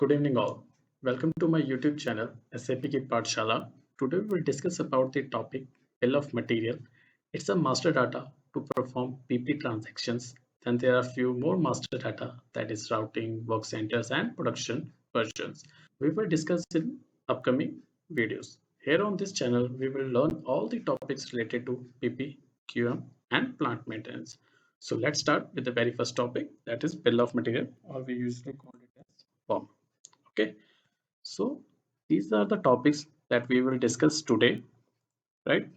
Good evening all. Welcome to my YouTube channel SAP Ki Pathshala. Today we will discuss about the topic bill of material. It's a master data to perform PP transactions. Then there are few more master data, that is routing, work centers and production versions. We will discuss in upcoming videos. Here on this channel we will learn all the topics related to PP, QM and plant maintenance. So let's start with the very first topic, that is bill of material, or we usually call it as BOM. Okay, so these are the topics that we will discuss today, right?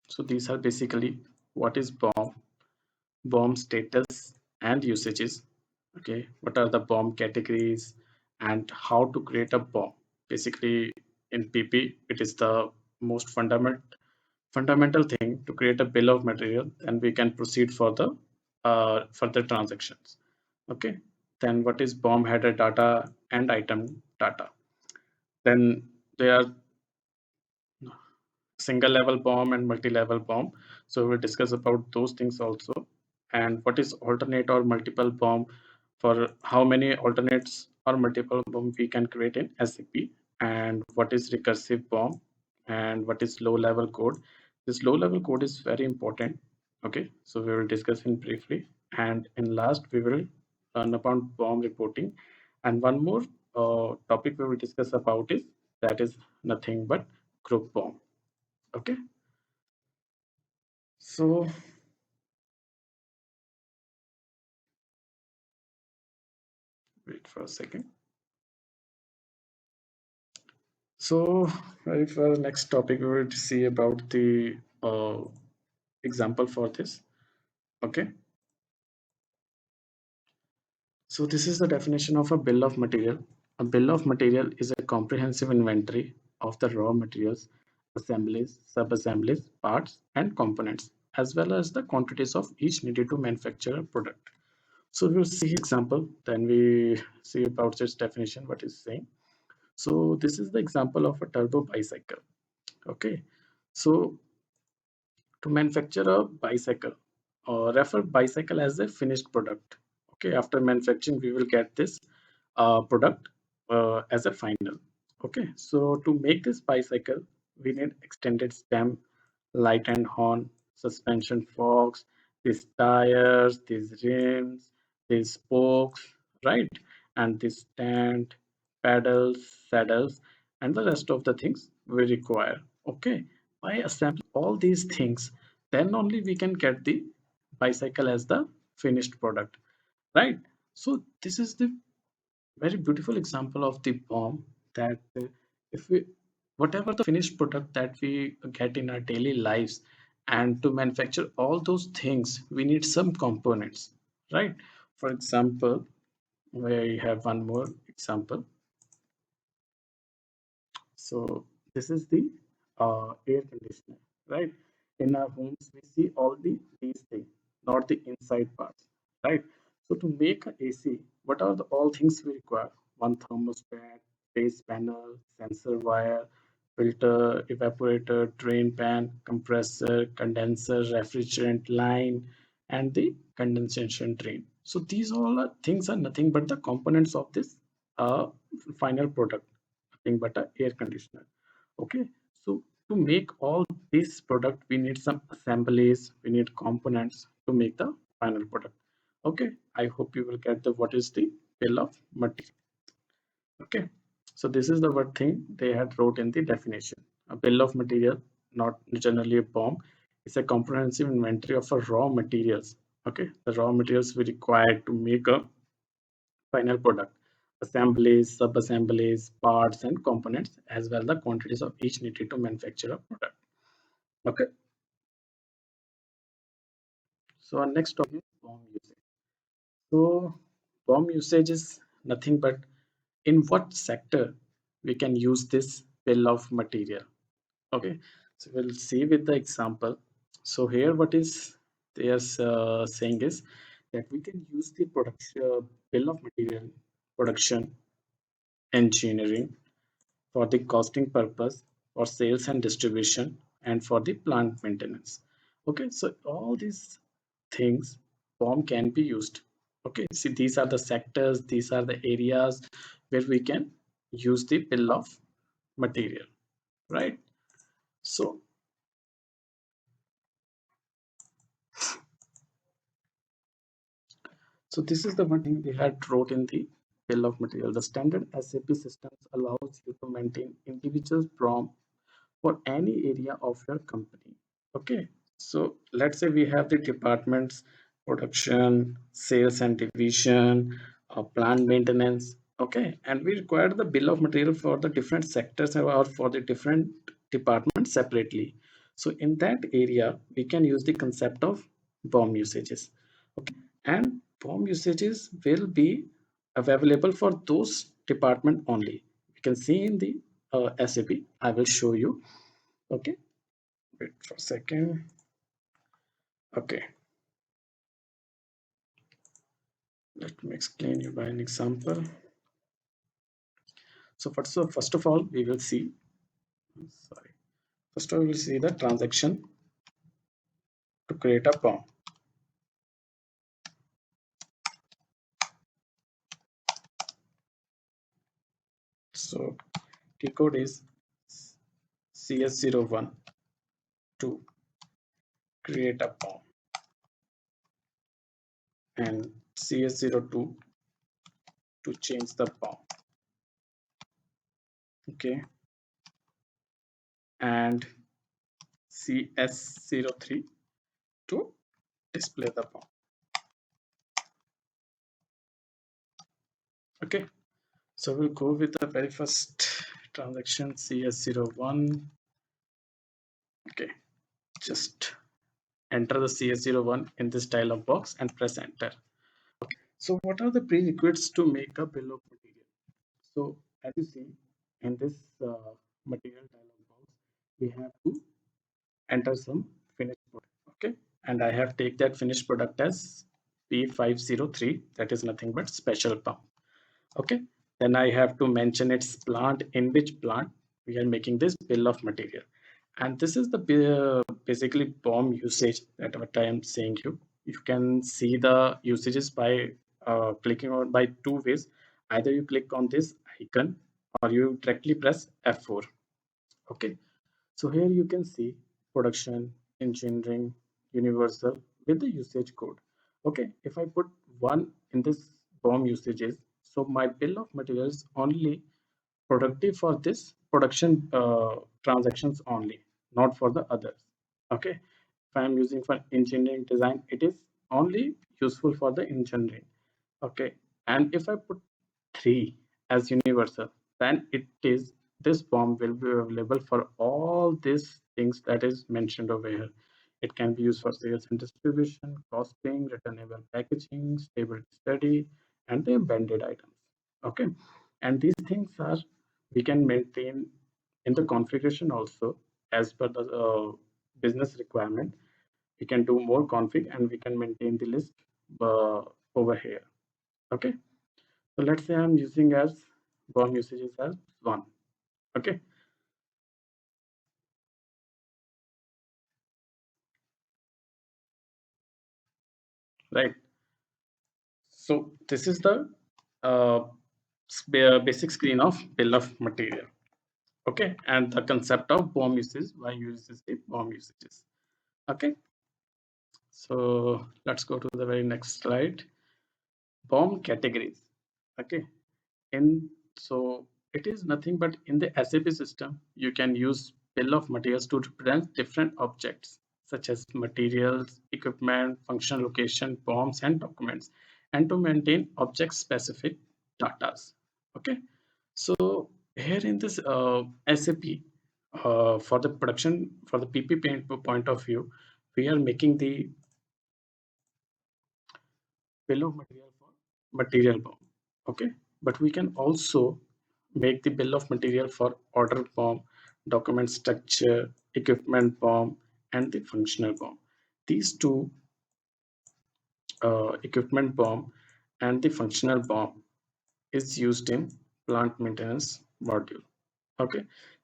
So these are basically what is BOM, BOM status and usages. Okay, what are the BOM categories and how to create a BOM. Basically in PP it is the most fundamental thing to create a bill of material, and we can proceed for the further transactions. Okay, then what is BOM header data and item data. Then there are single level BOM and multi-level BOM. So we'll discuss about those things also. And what is alternate or multiple BOM, for how many alternates or multiple BOM we can create in SAP, and what is recursive BOM, and what is low level code. This low level code is very important. Okay, so we will discuss in briefly, and in last we will learn about BOM reporting. And one more topic we will discuss about is, that is nothing but group BOM. Okay, so wait for a second. So right, for the next topic we will see about the example for this. Okay, so this is the definition of a bill of material. A bill of material is a comprehensive inventory of the raw materials, assemblies, sub-assemblies, parts and components, as well as the quantities of each needed to manufacture a product. So we'll see example, then we see about its definition, what is saying. So this is the example of a turbo bicycle. Okay, so to manufacture a bicycle, or refer bicycle as a finished product. Okay, after manufacturing we will get this product as a final. Okay, so to make this bicycle we need extended stem, light and horn, suspension forks, these tires, these rims, these spokes, right, and this stand, pedals, saddles and the rest of the things we require. Okay, by assembling all these things, then only we can get the bicycle as the finished product, right? So this is the very beautiful example of the BOM, that if we, whatever the finished product that we get in our daily lives, and to manufacture all those things we need some components, right? For example, we have one more example. So this is the air conditioner, right? In our homes, we see all these things, not the inside parts, right? So to make a AC, what are the all things we require? One thermostat, base panel, sensor wire, filter, evaporator, drain pan, compressor, condenser, refrigerant line, and the condensation drain. So these all are things are nothing but the components of this uh, final product, nothing but a air conditioner. Okay, so to make all this product we need some assemblies, we need components to make the final product. Okay, I hope you will get the what is the bill of material. Okay, so this is the word thing they had wrote in the definition. A bill of material, not generally a BOM, is a comprehensive inventory of a raw materials. Okay, the raw materials we require to make a final product, assemblies, sub-assemblies, parts and components, as well the quantities of each needed to manufacture a product. Okay, so our next topic is BOM usage. So BOM usage is nothing but in what sector we can use this bill of material. Okay, so we'll see with the example. So here what is they are saying is that we can use the production bill of material, production, engineering, for the costing purpose, for sales and distribution, and for the plant maintenance. Okay, so all these things BOM can be used. Okay, see, these are the sectors, these are the areas where we can use the bill of material, right? So, so this is the one thing we had wrote in the bill of material. The standard SAP systems allows you to maintain individual BOM for any area of your company. Okay, so let's say we have the departments: production, sales and division, plant maintenance. Okay, and we require the bill of material for the different sectors or for the different departments separately. So in that area, we can use the concept of BOM usages. Okay, and BOM usages will be available for those department only. You can see in the SAP. I will show you. Okay, wait for a second. Okay, let me explain you by an example. So first of all, we will see, sorry, first of all, we will see the transaction to create a BOM. So T code is CS01 to create a BOM and CS02 to change the BOM. Okay, and CS03 to display the BOM. Okay, so we'll go with the very first transaction, CS01. Okay, just enter the CS01 in this dialog box and press enter. So what are the prerequisites to make a bill of material? So as you see in this material dialog box, we have to enter some finished product. Okay, and I have take that finished product as P503. That is nothing but special pump. Okay, then I have to mention its plant, in which plant we are making this bill of material. And this is the basically BOM usage that what I am saying you can see the usages by clicking on by two ways. Either you click on this icon or you directly press F4. Okay, so here you can see production, engineering, universal with the usage code. Okay, if I put one in this BOM usages, so my bill of materials only productive for this production transactions only, not for the others. Okay, if I am using for engineering design, it is only useful for the engineering. Okay, and if I put 3 as universal, then it is this BOM will be available for all these things that is mentioned over here. It can be used for sales and distribution, costing, returnable packaging, stability study, and the embedded items. Okay, and these things are we can maintain in the configuration also as per the business requirement. We can do more config and we can maintain the list over here. Okay, so let's say I'm using as BOM usages as 1. Okay, right. So this is the uh, basic screen of bill of material. Okay, and the concept of BOM usage, why uses the BOM usages. Okay, so let's go to the very next slide. BOM categories. Okay, in so it is nothing but in the SAP system you can use bill of materials to represent different objects such as materials, equipment, function location, BOMs and documents, and to maintain object specific data. Okay, so here in this SAP for the production for the PP point of view, we are making the bill of material for material BOM. Okay, but we can also make the bill of material for order BOM, document structure, equipment BOM, and the functional BOM. These two equipment BOM and the functional BOM is used in plant maintenance module. Okay,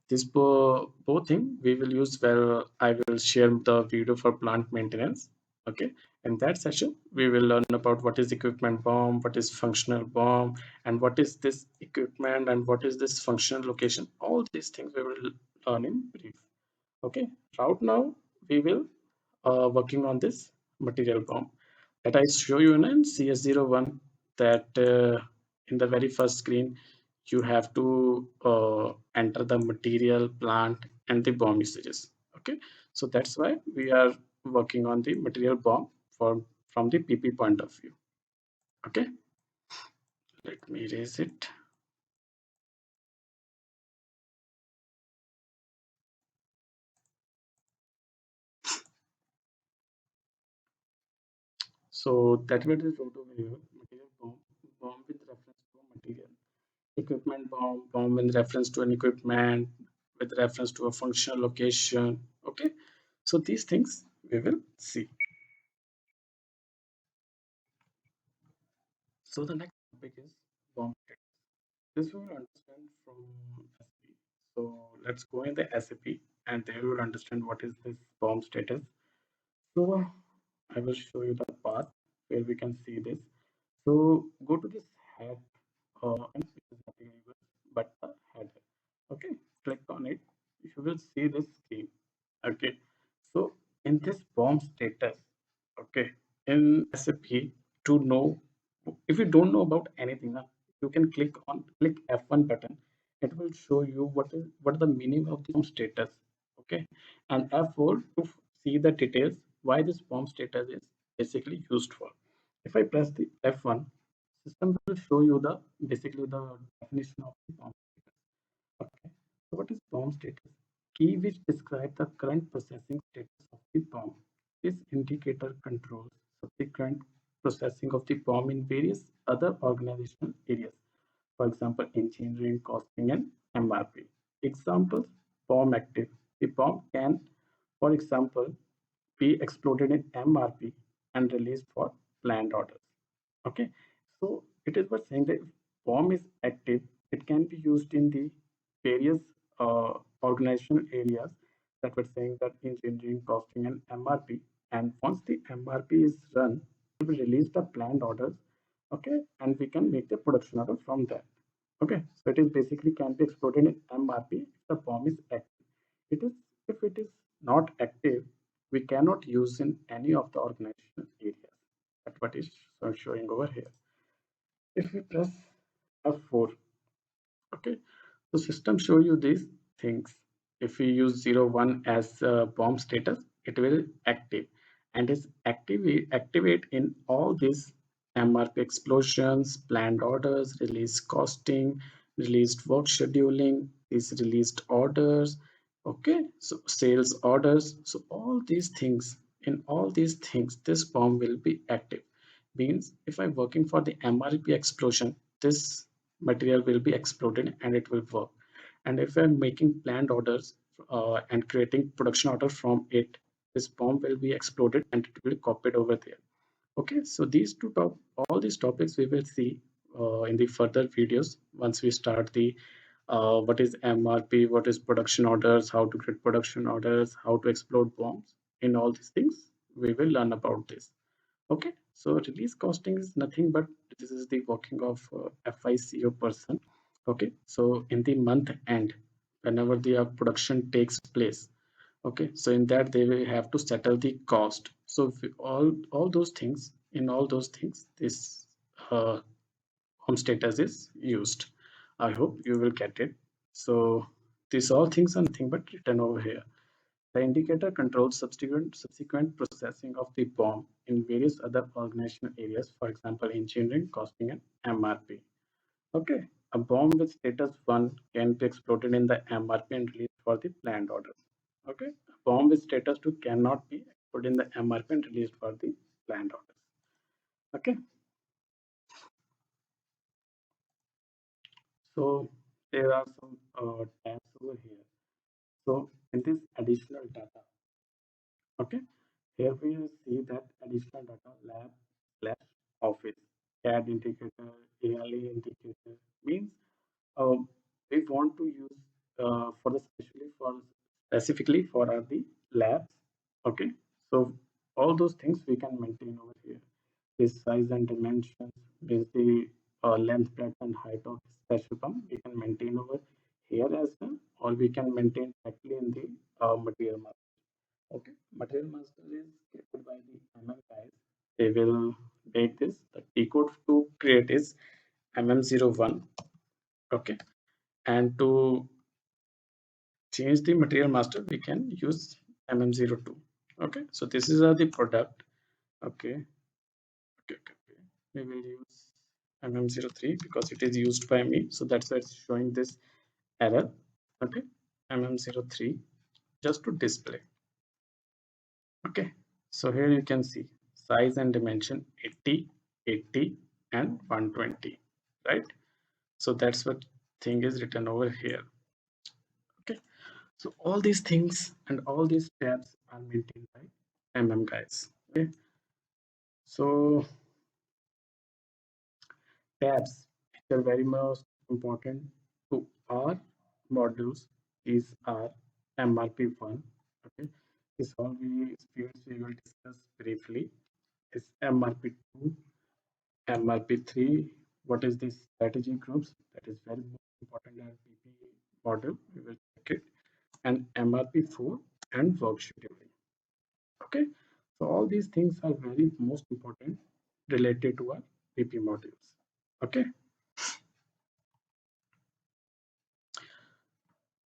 this both thing we will use where I will share the video for plant maintenance. Okay, in that session, we will learn about what is equipment BOM, what is functional BOM, and what is this equipment and what is this functional location. All these things we will learn in brief. Okay, right now we will working on this material BOM that I show you in CS01 that in the very first screen you have to enter the material, plant, and the BOM usages. Okay, so that's why we are working on the material BOM from the PP point of view. Okay, let me erase it. So that will be photo here. Material BOM with reference to material. Equipment BOM with reference to an equipment, with reference to a functional location. Okay, so these things we will see. So the next topic is BOM status. This we will understand from SAP. So let's go in the SAP and there we will understand what is this BOM status. So I will show you the path where we can see this. So go to this head and it is nothing but the header. Okay, click on it. You will see this screen. Okay, so in this BOM status, okay, in SAP to know if you don't know about anything, you can click F1 button. It will show you what the meaning of the BOM status. Okay, and F4 to see the details why this BOM status is basically used for. If I press the F1, system will show you the basically the definition of the BOM status. Okay. So what is BOM status? Key which describe the current processing status of the BOM. This indicator controls subsequent processing of the BOM in various other organizational areas. For example, engineering, costing, and MRP. Examples: BOM active. The BOM can, for example, be exploded in MRP and released for planned orders. Okay, so it is what saying that if BOM is active, it can be used in the various organizational areas that were saying that engineering, costing, and MRP. And once the MRP is run, we will release the planned orders. Okay, and we can make the production order from that. Okay, so it is basically can be exploded in MRP if the BOM is active. It is if it is not active, we cannot use in any of the organizational areas. That's what is showing over here. If we press F4, okay, so system show you these things. If we use 01 as BOM status, it will active and is activate in all these MRP explosions, planned orders, release costing, released work scheduling, these released orders, okay, so sales orders. So all these things, in all these things, this BOM will be active. Means if I'm working for the MRP explosion, this material will be exploded and it will work. And if I'm making planned orders and creating production order from it, this BOM will be exploded and it will be copied over there. Okay, so all these topics we will see in the further videos once we start the what is MRP, what is production orders, how to create production orders, how to explode bombs. In all these things, we will learn about this. Okay, so release costing is nothing but this is the working of FICO person. Okay, so in the month end, whenever the production takes place, okay, so in that they will have to settle the cost. So all those things, in all those things, this home status is used. I hope you will get it. So these all things are nothing but written over here. The indicator controls subsequent processing of the BOM in various other organizational areas, for example, engineering, costing, and MRP. Okay, a BOM with status 1 can be exploded in the MRP and released for the planned orders. Okay, a BOM with status 2 cannot be exploded in the MRP and released for the planned orders. Okay, so there are some tabs over here. So in this additional data, okay, here we see that additional data lab slash office CAD indicator, ALE indicator means we want to use for the specifically for our the labs. Okay, so all those things we can maintain over here. This size and dimensions, this the length, breadth, and height of special pump we can maintain over here as well, or we can maintain directly in the material master. Okay, material master is created by the guys. They will make this. The T code to create is MM01. Okay, and to change the material master, we can use MM02. Okay, so this is the product. Okay, okay. We will use MM03 because it is used by me. So that's why it's showing this error. Okay, MM03 just to display. Okay, so here you can see size and dimension 80, 80, and 120, right? So that's what thing is written over here. Okay, so all these things and all these tabs are maintained by guys. Okay, so tabs which are very most important to our modules. These are MRP1. Okay, this all we will discuss briefly is MRP2, MRP3. What is the strategy groups? That is very important in PP module. We will check it. And MRP4 and work scheduling. Okay, so all these things are very most important related to our PP modules. Okay,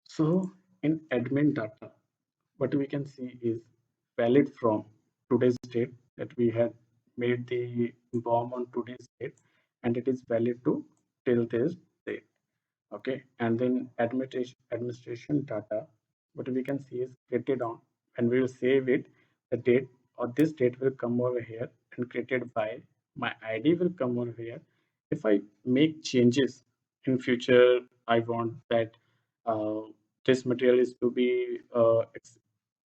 so in admin data, what we can see is valid from today's date that we had made the BOM on today's date, and it is valid to till this date. Okay, and then administration data, what we can see is created on, and we will save it. The date or this date will come over here and created by my ID will come over here. If I make changes in future, I want that uh, this material is to be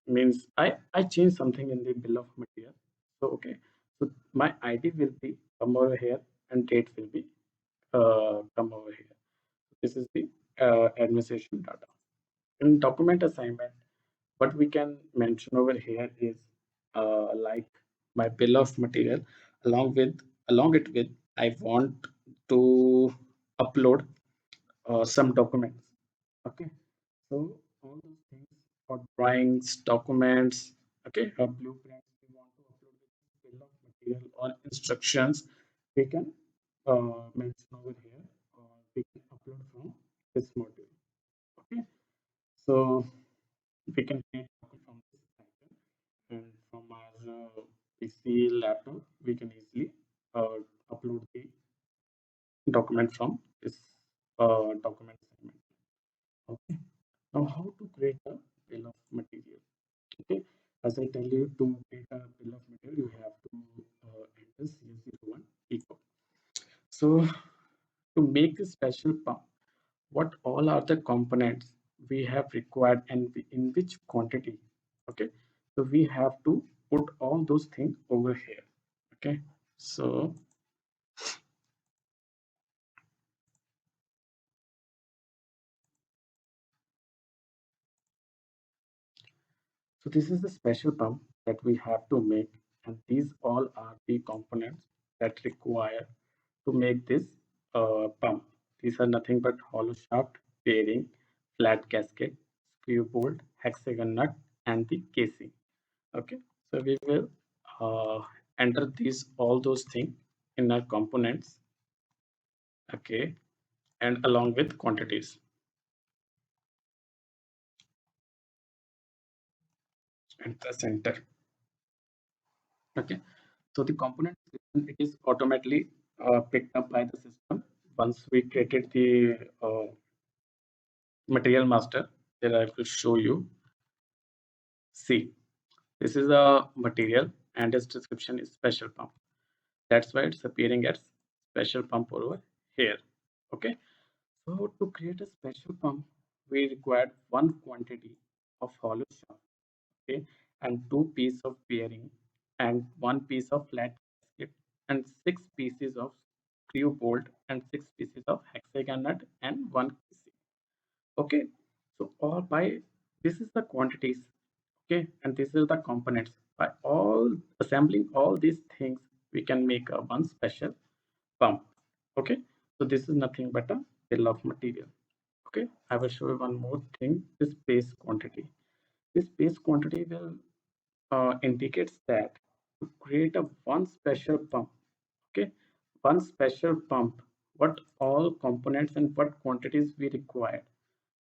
means I change something in the bill of material. So okay, so my ID will be come over here and date will be come over here. This is the administration data. In document assignment, what we can mention over here is like my bill of material along with along it with I want to upload some documents. Okay, so all those things for drawings, documents, okay, blueprints we want to upload with bill of material or instructions, we can mention over here or we can upload from this module. Okay, so we can create document from this item and from our PC laptop we can easily upload the document from this document segment. Okay, now how to create a bill of material. Okay, as I tell you, to create a bill of material you have to enter CS01 echo. So to make this special pump, what all are the components we have required and in which quantity. Okay, so we have to put all those things over here. Okay, so this is the special pump that we have to make, and these all are the components that require to make this pump. These are nothing but hollow shaft, bearing, flat gasket, screw bolt, hexagon nut, and the casing. Okay, so we will enter these all those things in our components. Okay, and along with quantities and the center. Okay, so the component it is automatically picked up by the system once we created the material master. There I will show you. See, this is a material and its description is special pump. That's why it's appearing as special pump over here. Okay, so to create a special pump, we required one quantity of hollow shaft, okay, and two pieces of bearing, and one piece of flat gasket, and six pieces of screw bolt, and six pieces of hexagon nut, and one casing. Okay, so all by this is the quantities. Okay, and this is the components. by all assembling all these things, we can make a one special pump. Okay, so this is nothing but a bill of material. Okay, I will show you one more thing, this base quantity. This base quantity will indicates that to create a one special pump. Okay, one special pump, what all components and what quantities we require.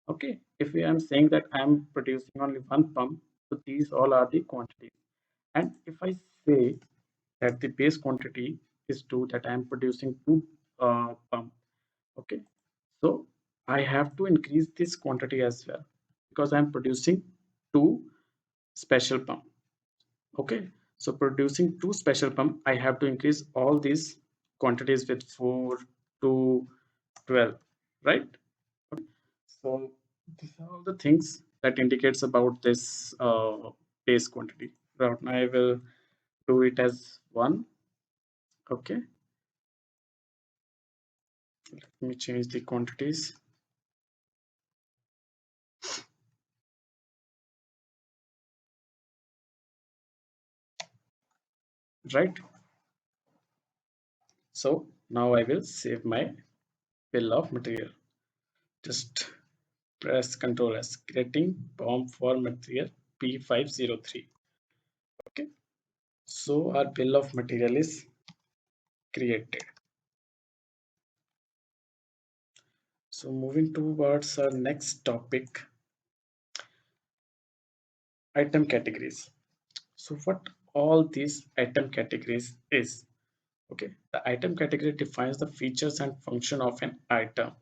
Okay, if I am saying that I am producing only one pump, so these all are the quantities. And if I say that the base quantity is 2, that I am producing 2 pump. Okay, so I have to increase this quantity as well, because I am producing 2 special pump. Okay, so producing 2 special pump, I have to increase all these quantities with 4 to 12, right? So these are all the things that indicates about this base quantity. Right now I will do it as 1. Okay, let me change the quantities. Right, so now I will save my bill of material. Just press Ctrl S, creating BOM for material P503. Okay, so our bill of material is created. So moving towards our next topic, item categories. So what all these item categories is? Okay, the item category defines the features and function of an item.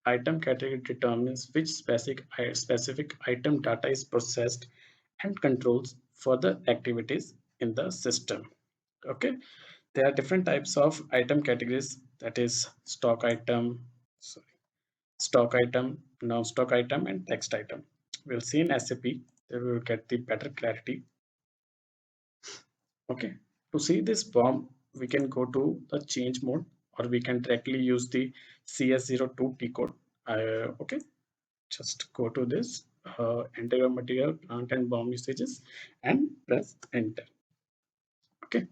Item category determines which specific item data is processed and controls further activities in the system. Okay, there are different types of item categories, that is stock item, stock item, non-stock item, and text item. We'll see in SAP, we will get the better clarity. Okay, to see this BOM, we can go to the change mode, or we can directly use the CS02 T code. Okay, just go to this, enter your material, plant, and BOM usages, and press enter. Okay,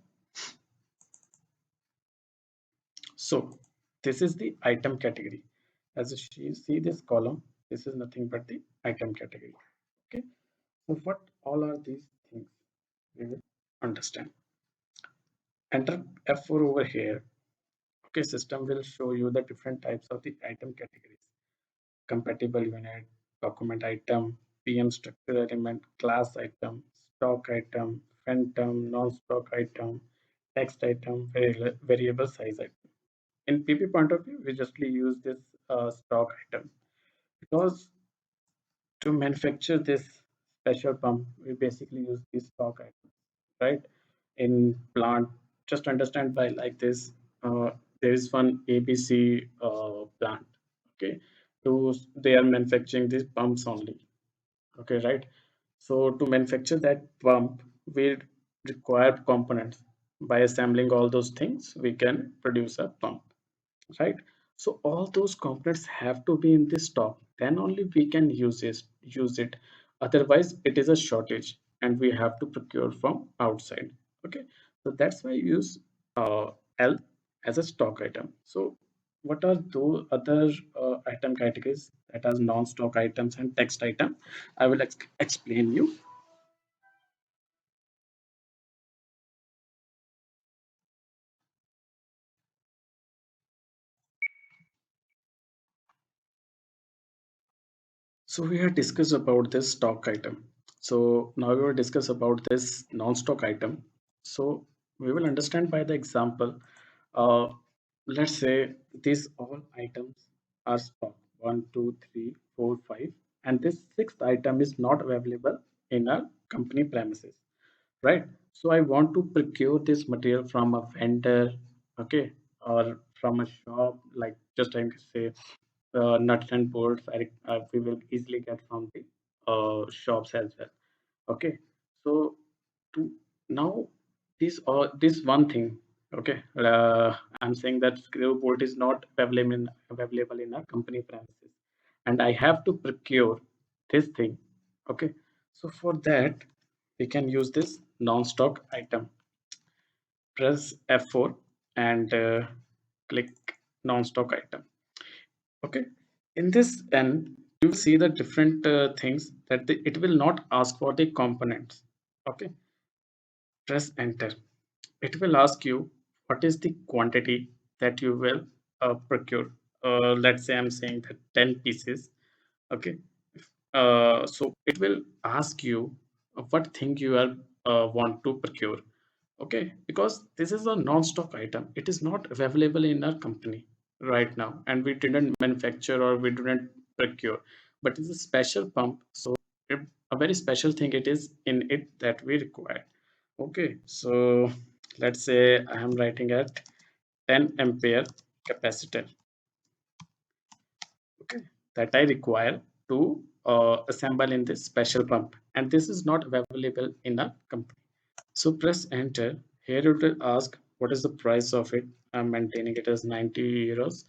so this is the item category. As you see this column, this is nothing but the item category. Okay, so what all are these things? We will understand. Enter F4 over here. Okay, system will show you the different types of the item categories: compatible unit, document item, PM structure element, class item, stock item, phantom, non-stock item, text item, variable size item. In PP point of view, we just use this stock item, because to manufacture this special pump, we basically use this stock item, right? In plant, just understand by like this, there is one ABC plant. Okay, to they are manufacturing these pumps only. Okay, right? So to manufacture that pump, we require components. By assembling all those things, we can produce a pump, right? So all those components have to be in the stock, then only we can use it. Otherwise it is a shortage and we have to procure from outside. Okay, so that's why I use L as a stock item. So what are those other item categories, that are non-stock items and text item? I will explain you. So we have discussed about this stock item. So now we will discuss about this non-stock item. So we will understand by the example. Uh, let's say these all items are stock 1, 2, 3, 4, 5, and this sixth item is not available in our company premises, right? So I want to procure this material from a vendor, okay, or from a shop, like just I can say nuts and bolts we will easily get from the shops as well. Okay, so to now this one thing. Okay, I'm saying that screw bolt is not available in our company premises, and I have to procure this thing. Okay, so for that, we can use this non-stock item. Press F4 and click non-stock item. Okay, in this end you will see the different things that it will not ask for the components. Okay, press enter. It will ask you what is the quantity that you will procure. Let's say I'm saying that 10 pieces. Okay, so it will ask you what thing you are want to procure. Okay, because this is a non-stock item, it is not available in our company right now, and we didn't manufacture or we didn't procure, but it's a special pump. So a very special thing it is in it that we require. Okay, so let's say I am writing at 10 ampere capacitor. Okay, that I require to assemble in this special pump, and this is not available in a company. So press enter. Here it will ask what is the price of it. I'm maintaining it as 90 euros,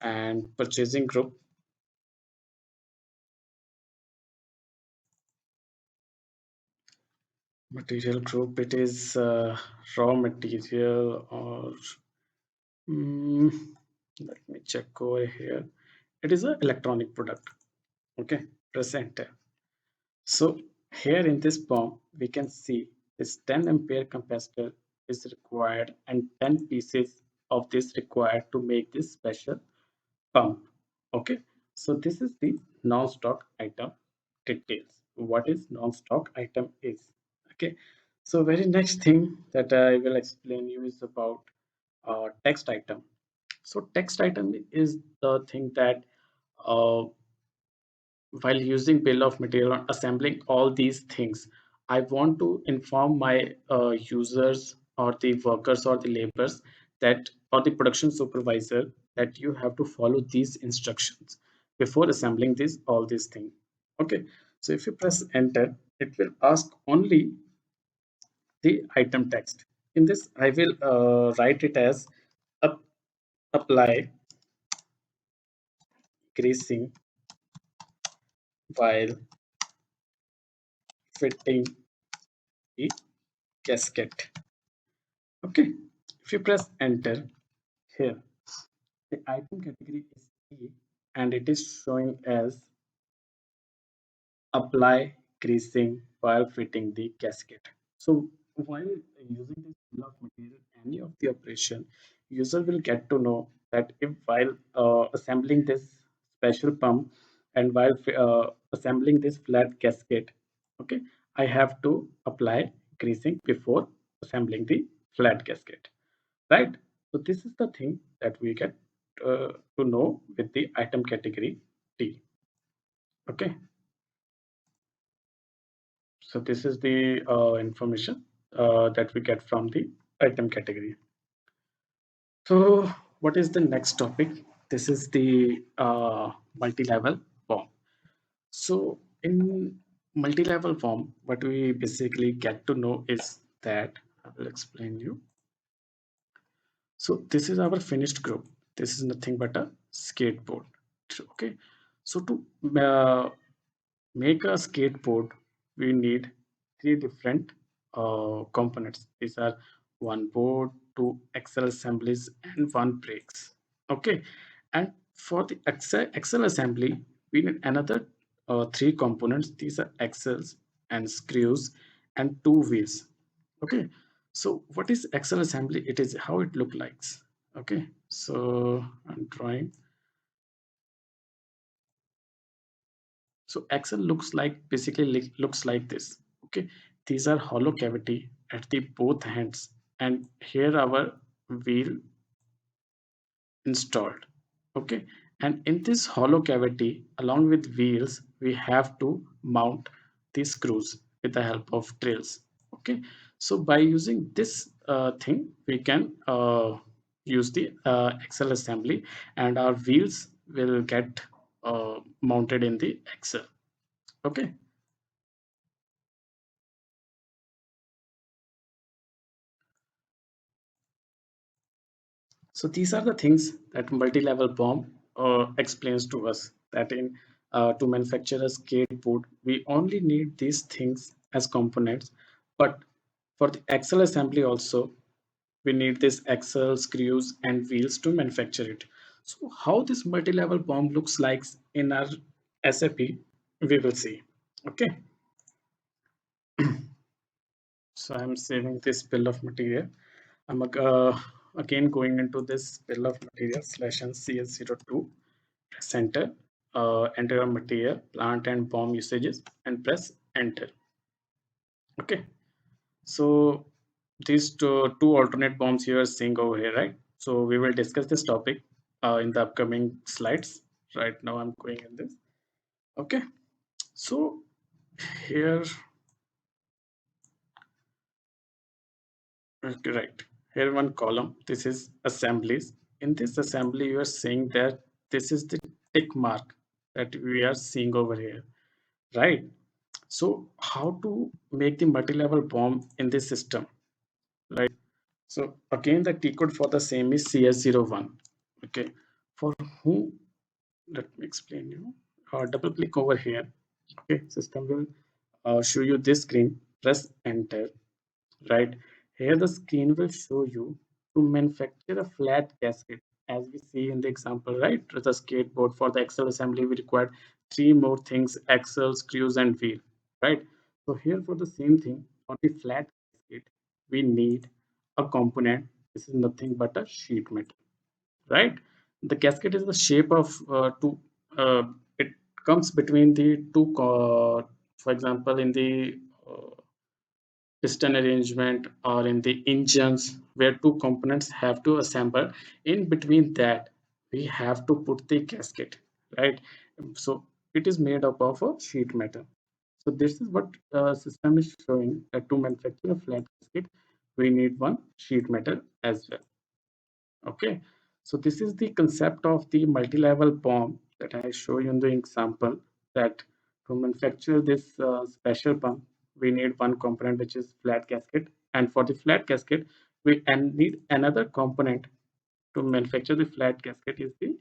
and purchasing group. Material group, it is raw material or mm, let me check over here. It is an electronic product. Okay, press enter. So here in this BOM, we can see this 10 ampere capacitor is required and 10 pieces of this required to make this special pump. Okay, so this is the non-stock item details. What is non-stock item is. Okay, so very next thing that I will explain you is about text item. So text item is the thing that uh, while using bill of material or assembling all these things, I want to inform my users or the workers or the laborers that, or the production supervisor, that you have to follow these instructions before assembling this all these things. Okay, so if you press enter, it will ask only the item text. In this I will write it as up, apply greasing while fitting the gasket. Okay, if you press enter, here the item category is E, and it is showing as apply greasing while fitting the gasket. So while using this bill of material, any of the operation, user will get to know that if while assembling this special pump and while assembling this flat gasket, okay, I have to apply greasing before assembling the flat gasket, right? So this is the thing that we get to know with the item category T. Okay, so this is the information that we get from the item category. So what is the next topic? This is the multi-level form. So in multi-level form, what we basically get to know is that I will explain you. So this is our finished group. This is nothing but a skateboard. Okay. So to make a skateboard, we need three different components. These are one board, two axle assemblies, and one brakes. Okay. And for the axle assembly, we need another three components. These are axles and screws and two wheels. Okay, so what is axle assembly? It is how it look like. Okay, so I'm drawing. So axle looks like, basically looks like this. Okay, these are hollow cavity at the both ends, and here our wheel installed. Okay, and in this hollow cavity along with wheels we have to mount the screws with the help of drills. Okay, so by using this thing we can use the axle assembly, and our wheels will get mounted in the axle. Okay, so these are the things that multi-level BOM explains to us, that in to manufacture a skateboard, we only need these things as components, But for the axle assembly also, we need this axle, screws, and wheels to manufacture it. So how this multi-level bomb looks like in our SAP, we will see. Okay, so I'm saving this bill of material. I'm again going into this bill of material /n CS02 center, enter a material, plant and bomb usages, and press enter. Okay, so these two alternate bombs you are seeing over here, right? So we will discuss this topic in the upcoming slides. Right now I'm going in this. Okay, so here, right, here one column, this is assemblies. In this assembly, you are seeing that this is the tick mark that we are seeing over here, right? So how to make the multi-level bomb in this system, right? So again, the T code for the same is CS01. Okay, for whom, let me explain you. Double click over here. Okay, system will show you this screen. Press enter. Right here, the screen will show you to manufacture a flat gasket, as we see in the example. Right, the skateboard for the axle assembly, we required three more things: axle, screws, and wheel. Right. So here for the same thing on the flat gasket, we need a component. This is nothing but a sheet metal, right? The gasket is the shape of two. It comes between the two. For example, in the piston arrangement or in the engines, where two components have to assemble. In between that, we have to put the gasket, right? So it is made up of a sheet metal. So this is what system is showing, that to manufacture a flat gasket, we need one sheet metal as well. Okay, so this is the concept of the multi-level bomb that I show you in the example, that to manufacture this special pump, we need one component which is flat gasket, and for the flat gasket, we need another component to manufacture the flat gasket is the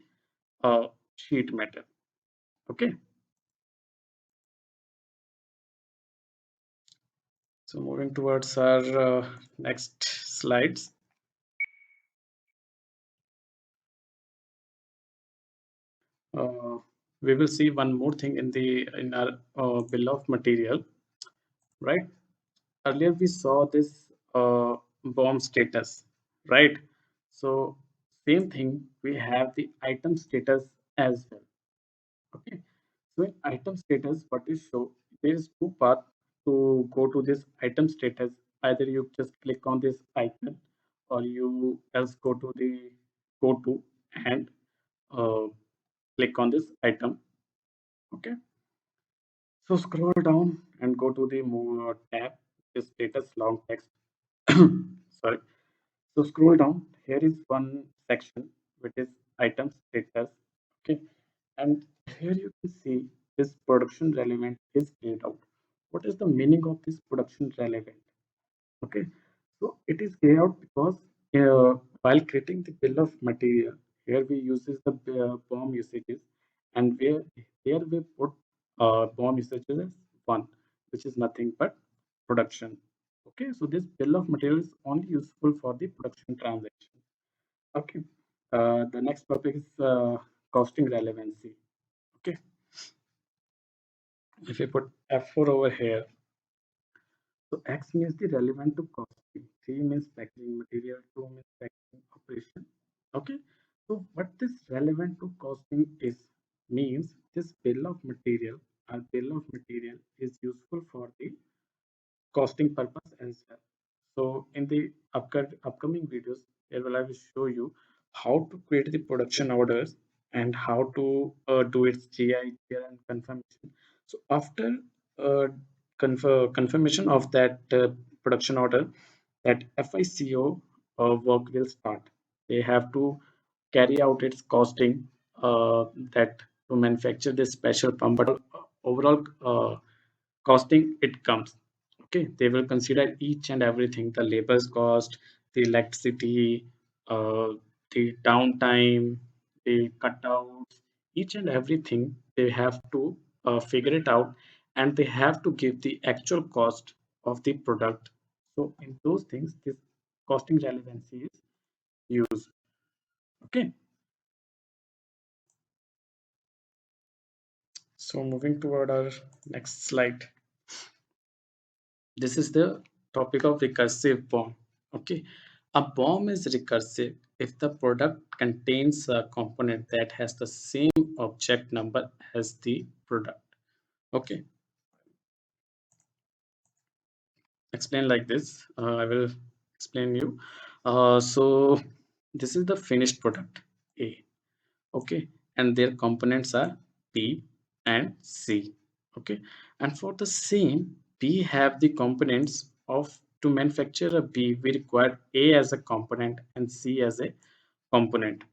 sheet metal. Okay, so moving towards our next slides. Uh, we will see one more thing in our bill of material, right? Earlier we saw this BOM status, right? So same thing, we have the item status as well. Okay. So in item status, what is show, there is two paths to go to this item status. Either you just click on this icon, or you else go to the go to and uh, click on this item. Okay. So scroll down and go to the more tab, this status long text. Sorry. So scroll down. Here is one section which is item status. Okay, and here you can see this production relevant is grayed out. What is the meaning of this production relevant? Okay, so it is grayed out because while creating the bill of material, here we uses the BOM usages, and where here we put BOM usages as one, which is nothing but production. Okay, so this bill of material is only useful for the production transaction. Okay, the next topic is costing relevancy. Okay, if we put F4 over here, so X means the relevant to costing, 3 means packaging material, 2 means packaging operation. Okay, so what this relevant to costing is, means this bill of material or bill of material is useful for the costing purpose as well. So in the upcoming videos, here will I will show you how to create the production orders and how to do its GI and confirmation. So after uh, confirmation of that production order, that FICO work will start. They have to carry out its costing, that to manufacture this special pump, but overall costing it comes. Okay, they will consider each and everything: the labor's cost, the electricity, the downtime, the cutouts, each and everything they have to figure it out, and they have to give the actual cost of the product. So in those things, this costing relevancy is used. Okay. So moving toward our next slide. This is the topic of recursive BOM. Okay. A BOM is recursive if the product contains a component that has the same object number as the product. Okay. Explain like this. I will explain you. So this is the finished product A. Okay, and their components are B and C. Okay, and for the same B have the components of to manufacture a B we require A as a component and C as a component,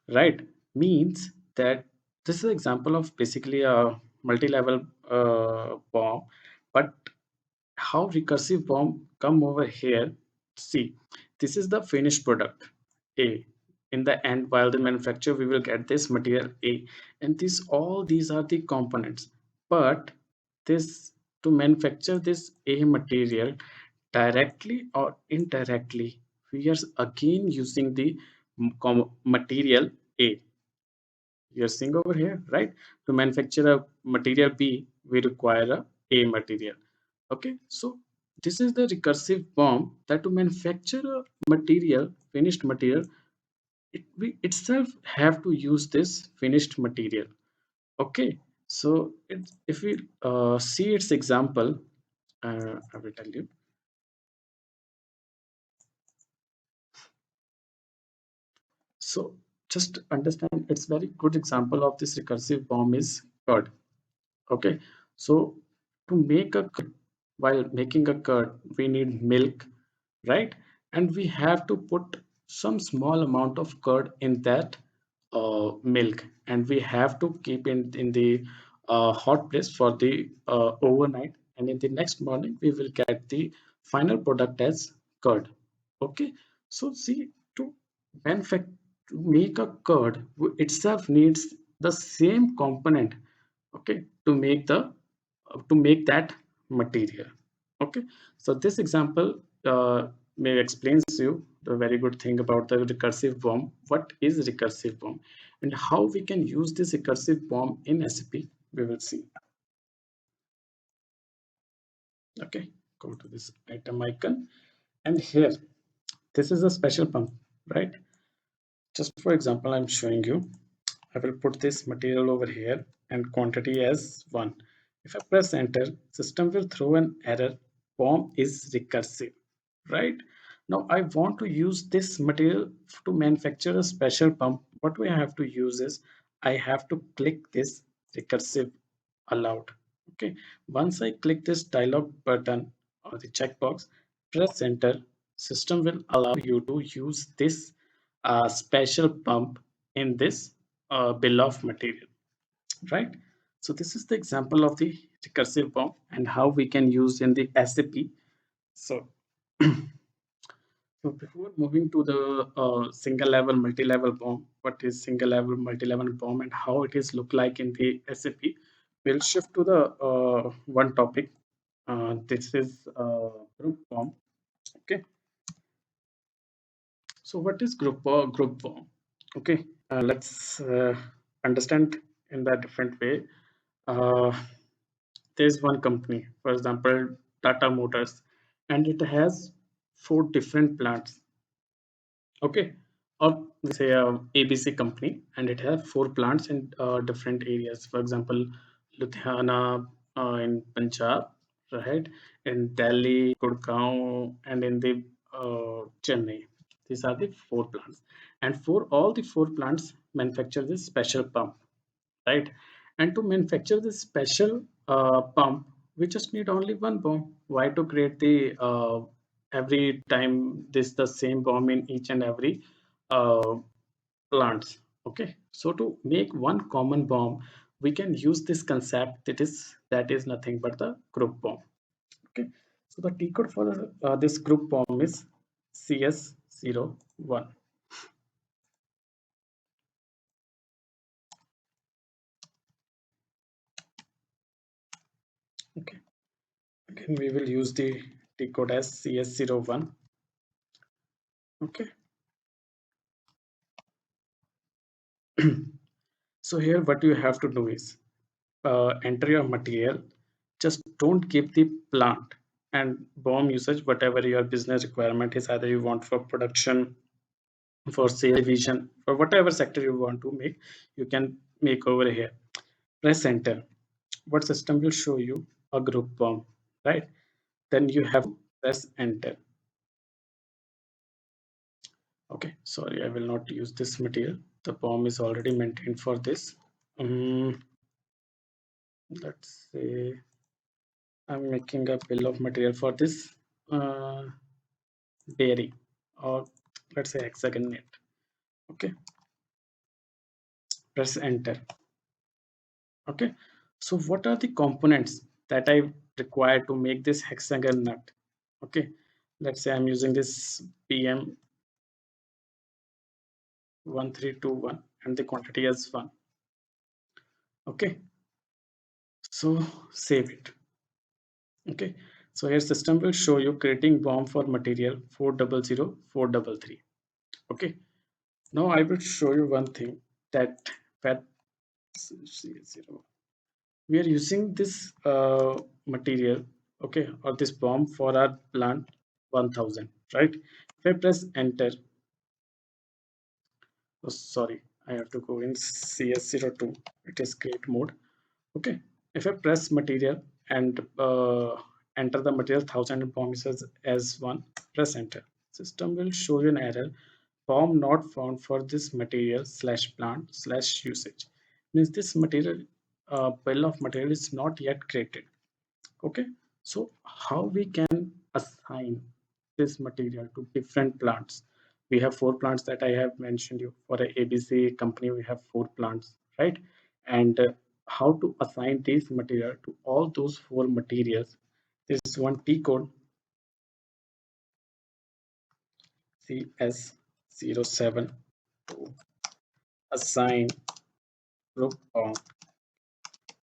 right? Means that this is an example of basically a multi-level BOM, but how recursive BOM come over here. See, this is the finished product A. In the end, while the manufacturer, we will get this material A, and this all these are the components. But this to manufacture this A material directly or indirectly, we are again using the material A. You're seeing over here, right? To manufacture a material B, we require a material. Okay, so this is the recursive BOM that to manufacture a material, finished material, we itself have to use this finished material. Okay, so if we see its example, I will tell you. So just understand, it's very good example of this recursive BOM is curd. Okay, so to make a curd, while making a curd, we need milk, right? And we have to put some small amount of curd in that milk, and we have to keep in the hot place for the overnight, and in the next morning we will get the final product as curd. Okay, so see, to manufacture, to make a curd itself needs the same component, okay, to make that material. Okay, so this example may explains you the very good thing about the recursive BOM. What is recursive BOM and how we can use this recursive BOM in SAP, we will see. Okay, go to this item icon, and here this is a special pump, right? Just for example, I'm showing you. I will put this material over here and quantity as 1. If I press enter, system will throw an error. BOM is recursive, right? Now I want to use this material to manufacture a special pump. What we have to use is I have to click this recursive allowed. Okay, once I click this dialog button or the checkbox, press enter, system will allow you to use this special pump in this bill of material, right? So this is the example of the recursive BOM and how we can use in the SAP. So, so before moving to the single level, multi-level BOM, what is single level, multi-level BOM and how it is look like in the SAP, we'll shift to the one topic. This is group BOM. Okay. So what is group BOM? Okay, let's understand in that different way. Uh, there's one company, for example, Tata Motors, and it has 4 different plants. Okay, or we say ABC company, and it has 4 plants in different areas. For example, Ludhiana in Punjab, right? In Delhi, Gurgaon, and in the Chennai. These are the 4 plants, and for all the 4 plants manufacture this special pump, right? And to manufacture this special pump, we just need only one BOM. Why to create the every time this the same BOM in each and every uh, plants? Okay, so to make one common BOM, we can use this concept that is nothing but the group BOM. Okay, so the T code for this group BOM is CS01. Okay, Again, we will use the T code as CS01. Okay. So here what you have to do is enter your material. Just don't keep the plant and BOM usage, whatever your business requirement is, either you want for production, for sale division, for whatever sector you want to make, you can make over here. Press enter. What system will show you? A group BOM, right? Then you have to press enter. Okay, sorry, I will not use this material. The BOM is already maintained for this. Let's say I'm making a bill of material for this uh, dairy, or let's say hexagon net. Okay, press enter. Okay, so what are the components that I require to make this hexagon nut? Okay, let's say I'm using this PM 1321 and the quantity is 1. Okay, so save it. Okay, so here system will show you creating BOM for material 400433. Okay, now I will show you one thing, that that we are using this material, okay, or this BOM for our plant 1000, right? If I press enter, oh, sorry, I have to go in CS02, it is create mode. Okay, if I press material and enter the material 1000 and BOM usage as 1, press enter. System will show you an error. BOM not found for this material slash plant slash usage. Means this material bill of material is not yet created. Okay, so how we can assign this material to different plants? We have 4 plants that I have mentioned you. For a ABC company, we have 4 plants, right? And how to assign this material to all those 4 materials? There is one T code CS07 to assign group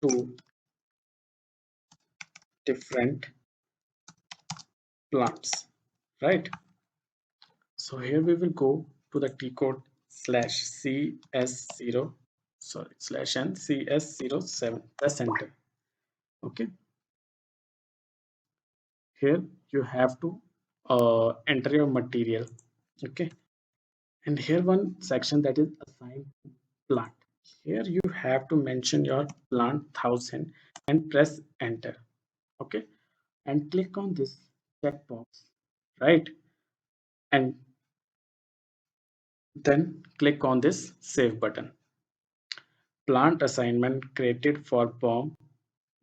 to different plants, right? So here we will go to the T code slash CS0, sorry, slash n CS07, press enter. Okay, here you have to enter your material. Okay, and here one section that is assigned to plant. Here you have to mention your plant 1000 and press enter. Okay, and click on this checkbox, right? And then click on this save button. Plant assignment created for BOM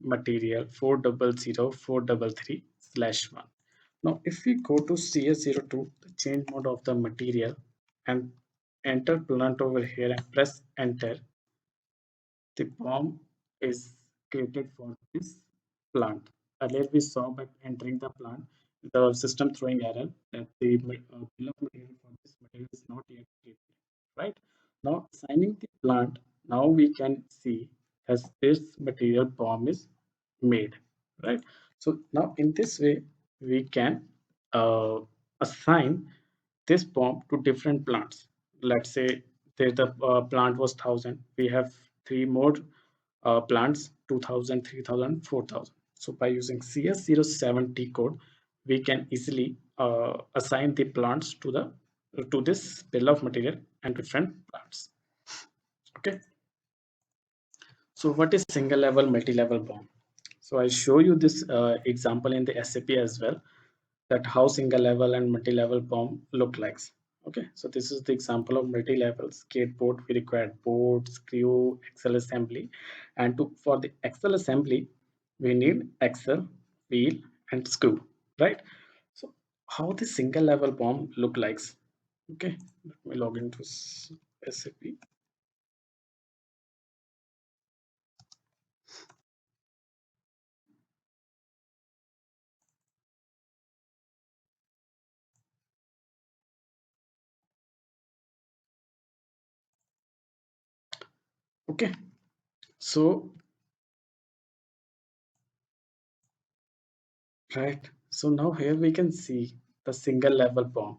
material 400433/1. Now, if we go to CS02, the change mode of the material, and enter plant over here and press enter, the BOM is created for this plant. Earlier we saw by entering the plant, the system throwing error that the bill of material for this material is not yet created. Right now, assigning the plant, now we can see as this material BOM is made. Right. So now in this way, we can assign this BOM to different plants. Let's say the plant was 1000, we have 3 more plants, 2000, 3000, 4000. So by using CS07T code, we can easily assign the plants to this bill of material and different plants. Okay, so what is single level multi-level BOM? So I show you this example in the SAP as well, that how single level and multi-level BOM look like. Okay, so this is the example of multi-level skateboard. We require board, screw, axle assembly, and for the axle assembly, we need axle, wheel, and screw, right? So how the single level BOM look like? Okay, let me log into SAP. Okay, so right? So now here we can see the single level BOM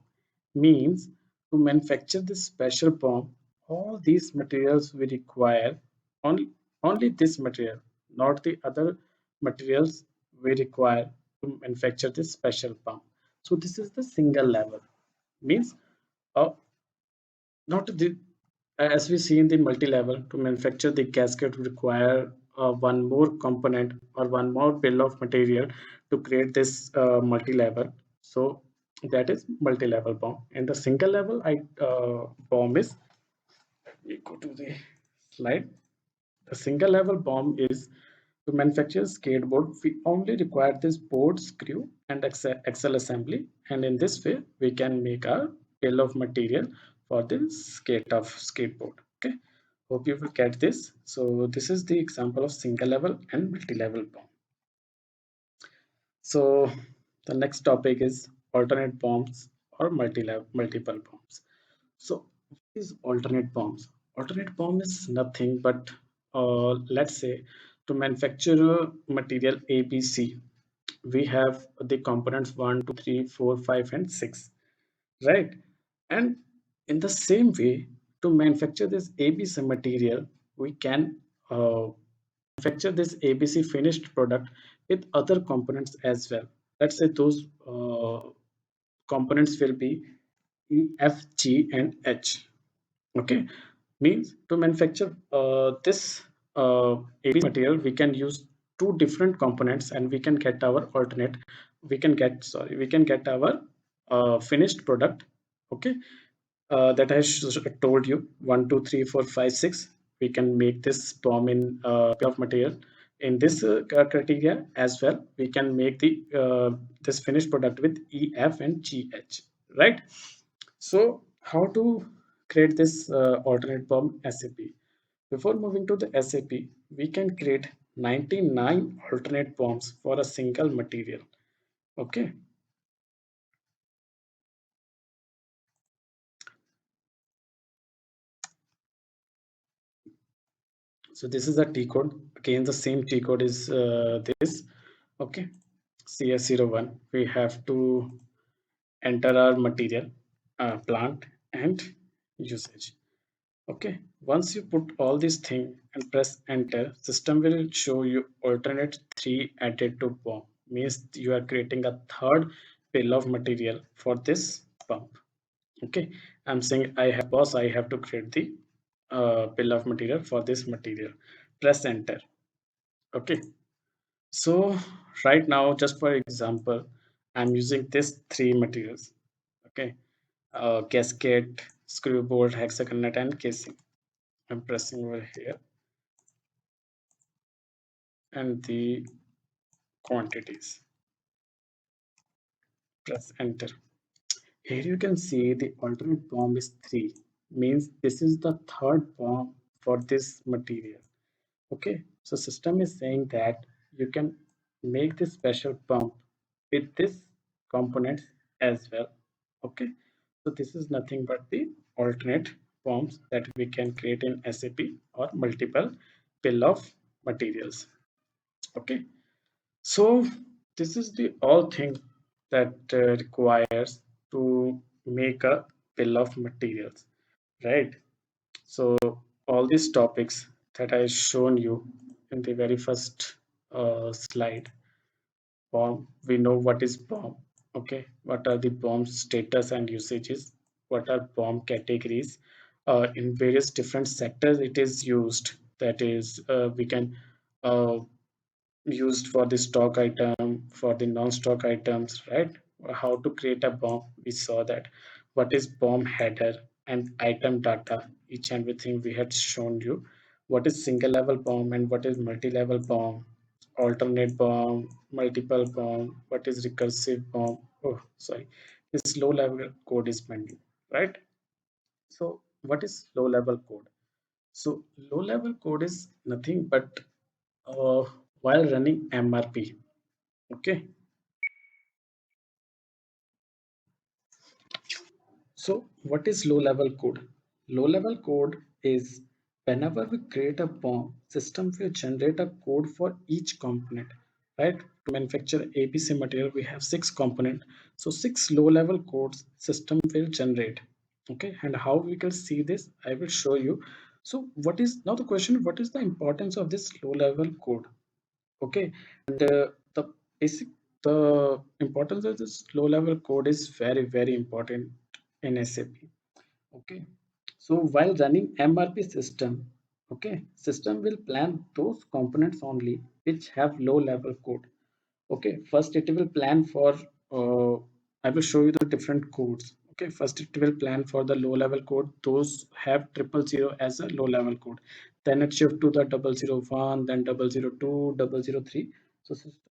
means to manufacture this special BOM, all these materials we require only only this material, not the other materials we require to manufacture this special BOM. So this is the single level means uh, not the as we see in the multi-level to manufacture the gasket require one more component or one more bill of material to create this multi-level. So that is multi-level bomb. In the single level, I bomb is we go to the slide. The single level bomb is to manufacture skateboard. We only require this board, screw, and axle assembly, and in this way we can make a bill of material for the skateboard. Okay, hope you will get this. So this is the example of single level and multi-level bomb. So the next topic is alternate bombs or multiple bombs. So what is alternate bombs? Alternate bomb is nothing but let's say to manufacture a material ABC, we have the components 1, 2, 3, 4, 5, and 6, right? And in the same way, to manufacture this ABC material, we can manufacture this ABC finished product with other components as well. Let's say those components will be E, F, G, and H. Okay, means to manufacture this ABC material, we can use two different components, and we can get our alternate. We can get our finished product. Okay, that I told you 1, 2, 3, 4, 5, 6. We can make this bomb in bill of material. In this criteria as well, we can make the this finished product with E, F, and G, H. Right. So how to create this alternate bomb SAP? Before moving to the SAP, we can create 99 alternate bombs for a single material. Okay, so this is the T code. Again, the same T code is this. Okay, CS01. We have to enter our material, plant, and usage. Okay, once you put all these things and press enter, system will show you alternate 3 added to BOM. Means you are creating a third bill of material for this pump. Okay, I'm saying I have boss, I have to create the bill of material for this material. Press enter. Okay, so right now, just for example, I'm using this three materials. Okay, gasket, screw bolt, hexagon nut, and casing. I'm pressing over here and the quantities. Press enter. Here you can see the alternate BOM is 3. Means this is the third BOM for this material. Okay, so system is saying that you can make this special pump with this components as well. Okay, so this is nothing but the alternate forms that we can create in SAP or multiple bill of materials. Okay, so this is the all thing that requires to make a bill of materials, right? So all these topics that I shown you in the very first slide, BOM, we know what is BOM. Okay, what are the BOM status and usages? What are BOM categories? In various different sectors, it is used. That is, we can uh, used for the stock item, for the non-stock items, right? How to create a BOM, we saw that. What is BOM header and item data, each and everything we had shown you. What is single level BOM and what is multi-level BOM, alternate BOM, multiple BOM, what is recursive BOM. Oh, sorry, this low level code is pending, right? So what is low level code? So low level code is nothing but uh, while running MRP. Okay, so what is low level code? Low level code is whenever we create a BOM, system will generate a code for each component. right? To manufacture ABC material, we have 6 component. So 6 low-level codes system will generate. Okay, and how we can see this, I will show you. So what is now the question? What is the importance of this low-level code? Okay, and the basic the importance of this low-level code is very important in SAP. Okay, so while running MRP system, okay, system will plan those components only which have low level code. Okay, first it will plan for, I will show you the different codes. Okay, first it will plan for the low level code, those have 000 as a low level code. Then it shift to the 001, then 002, 003. So system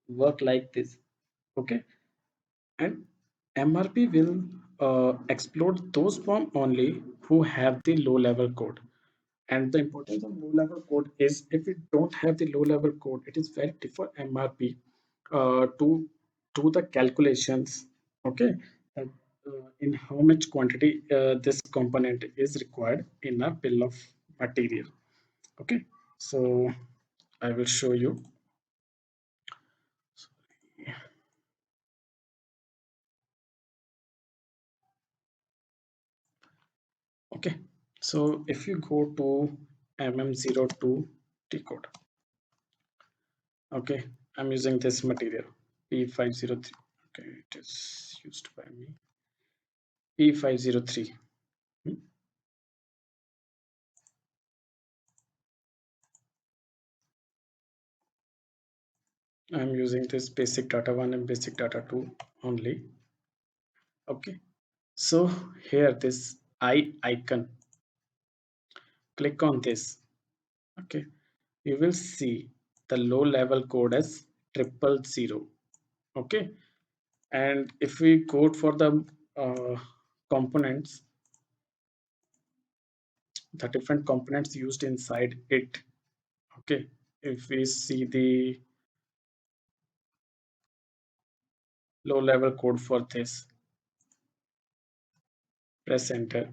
work like this. Okay, and MRP will explode those form only who have the low level code. And the importance of low level code is if we don't have the low level code, it is very difficult for MRP to do the calculations. Okay, that, in how much quantity this component is required in a bill of material. Okay, so I will show you. Okay, so if you go to MM02 decode, okay, I'm using this material P503. Okay, it is used by me P503. Hmm, I'm using this basic data 1 and basic data 2 only. Okay, so here this icon, click on this. Okay, you will see the low level code as 000. Okay, and if we go for the components, the different components used inside it. Okay, if we see the low level code for this, press enter,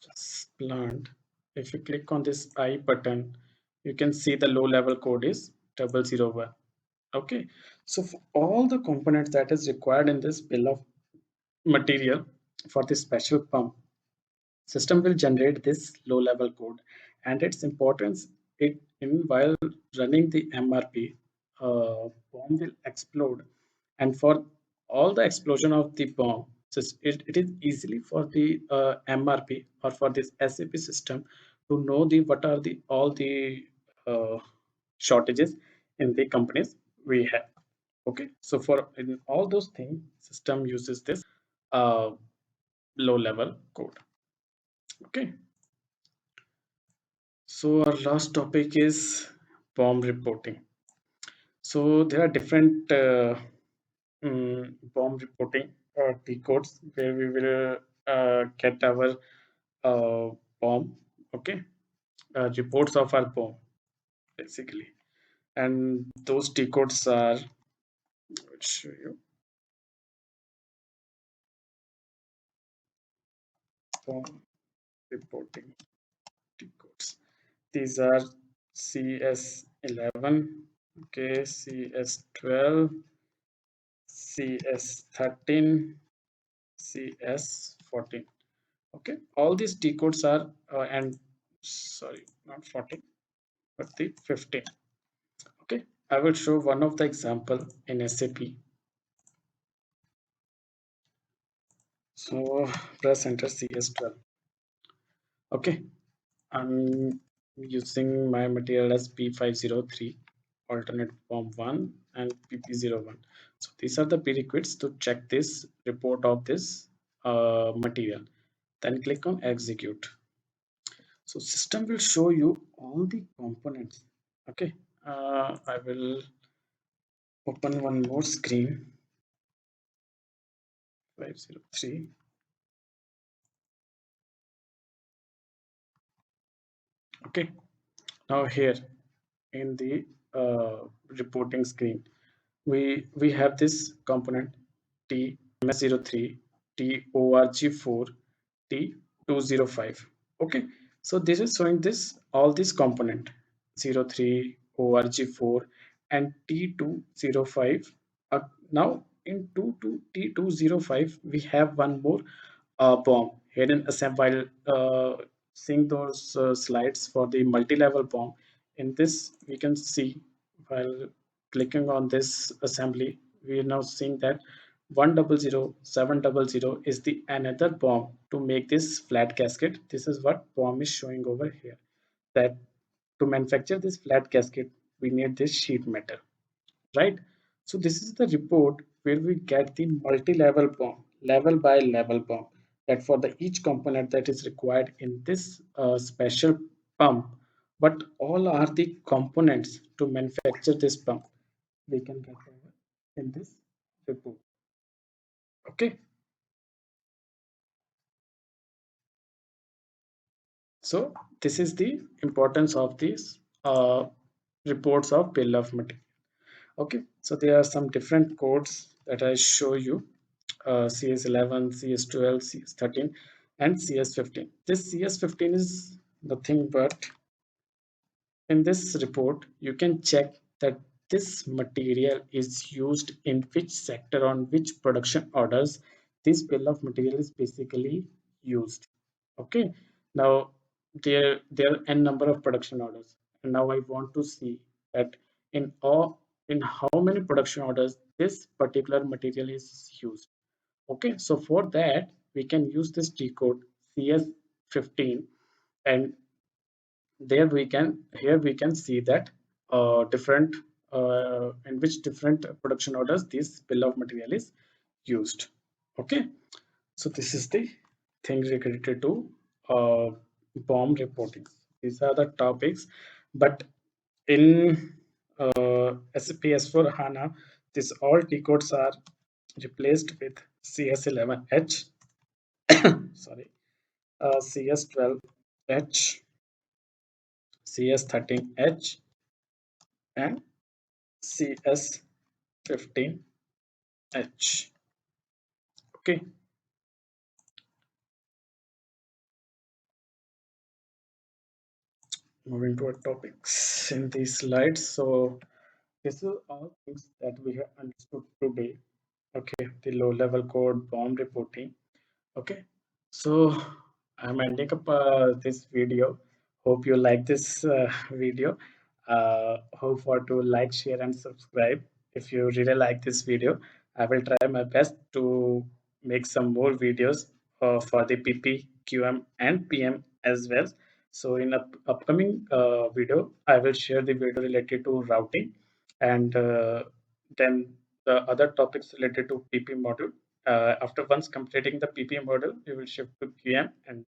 just plant. If you click on this I button, you can see the low level code is 001. Okay, so for all the components that is required in this bill of material for this special pump, system will generate this low level code. And its importance, it in while running the MRP, bomb will explode, and for all the explosion of the bomb, so it is easily for the MRP or for this SAP system to know the what are the all the uh, shortages in the companies we have. Okay, so for in all those things, system uses this uh, low level code. Okay, so our last topic is BOM reporting. So there are different BOM reporting T-codes where we will get our BOM, okay, reports of our BOM basically. And those T-codes are, I'll show you, BOM reporting T-codes. These are CS11, okay, CS12, CS13, CS14. Okay, all these decodes are and sorry, not 14, but the 15. Okay, I will show one of the example in SAP. So press enter CS12. Okay, I'm using my material as P503, alternate form 1 and PP01. So these are the prerequisites to check this report of this material. Then click on execute. So system will show you all the components. Okay, I will open one more screen. 503. Okay, now here in the reporting screen, we have this component T MS03, T ORG4, T 205. Okay, so this is showing this all this component 03, ORG4, and T205. Now in T205 we have one more BOM hidden assembly. While seeing those slides for the multi-level BOM, in this we can see, while clicking on this assembly, we are now seeing that 100700 is the another BOM to make this flat casket. This is what BOM is showing over here, that to manufacture this flat casket we need this sheet metal, right? So this is the report where we get the multi-level BOM, level by level BOM, that for the each component that is required in this special pump, what all are the components to manufacture this pump, we can get over in this report. Okay, so this is the importance of these reports of bill of material. Okay, so there are some different codes that I show you, CS11, CS12, CS13, and CS15. This CS15 is nothing but, in this report you can check that this material is used in which sector on which production orders this bill of material is basically used. Okay, now there are n number of production orders, and now I want to see that in all, in how many production orders this particular material is used. Okay, so for that we can use this T code CS15, and there we can, here we can see that different in which different production orders this bill of material is used. Okay, so this is the thing related to uh, BOM reporting. These are the topics, but in SAP S4 HANA, these all T codes are replaced with CS11H, sorry, CS12H, CS13H, and CS15H. Okay, moving to our topics in these slides. So this is all things that we have understood today. Okay, the low level code, BOM reporting. Okay, so I'm ending up this video. Hope you like this video. Hope for to like, share, and subscribe. If you really like this video, I will try my best to make some more videos for the PP, QM, and PM as well. So in upcoming video, I will share the video related to routing, and then the other topics related to PP module. After once completing the PPM model, we will shift to QM and